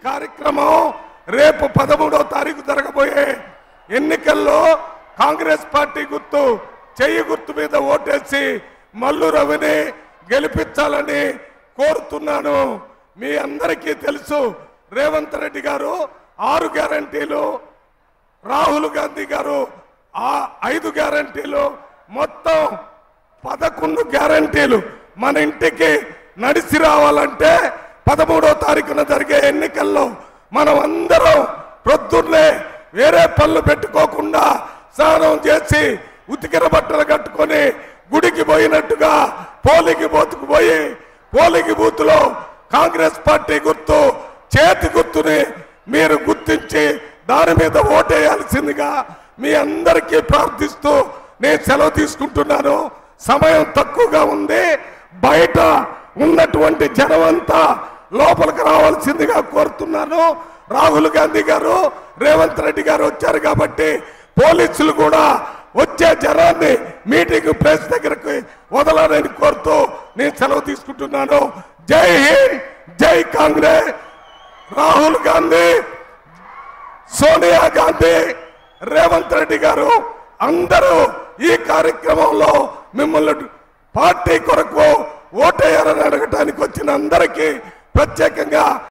కార్యక్రమం రేపు 13వ తారీఖు జరగబోయే ఎన్నికల్లో కాంగ్రెస్ పార్టీ గుర్తు చెయ్యి గుర్తు మీద ఓటేసి మల్లు రవిని గెలిపించాలని కోరుతున్నాను. మీ అందరికీ తెలుసు రేవంత్ రెడ్డి గారు 6 గ్యారంటీలు, రాహుల్ గాంధీ గారు 5 గ్యారంటీలు, మొత్తం 11 గ్యారంటీలు మన ఇంటికి నడిచి రావాలంటే 13వ తారీఖున జరిగే ఎన్నికల్లో మనం అందరం ప్రొద్దున్నే వేరే పనులు పెట్టుకోకుండా స్నానం చేసి ఉతికిన బట్టలు కట్టుకొని గుడికి పోయినట్టుగా పోలింగ్ బూత్కు పోయి పోలింగ్ బూత్ లో కాంగ్రెస్ పార్టీ గుర్తు చేతి గుర్తుని మీరు గుర్తించి దాని మీద ఓటేయాల్సిందిగా మీ అందరికీ ప్రార్థిస్తూ నేను సెలవు తీసుకుంటున్నాను. సమయం తక్కువగా ఉంది. బయట ఉన్నటువంటి జనమంతా లోపలికి రావాల్సిందిగా కోరుతున్నాను. రాహుల్ గాంధీ గారు, రేవంత్ రెడ్డి గారు వచ్చారు కాబట్టి పోలీసులు కూడా వచ్చే జనాన్ని మీటింగ్ ప్లేస్ దగ్గరకు వదలాలని కోరుతూ నేను సెలవు తీసుకుంటున్నాను. జై హింద్, జై కాంగ్రెస్. రాహుల్ గాంధీ, సోనియా గాంధీ, రేవంత్ రెడ్డి గారు అందరూ ఈ కార్యక్రమంలో మిమ్మల్ని పార్టీ కొరకు ఓటేయాలని అడగటానికి వచ్చిన అందరికీ ప్రత్యేకంగా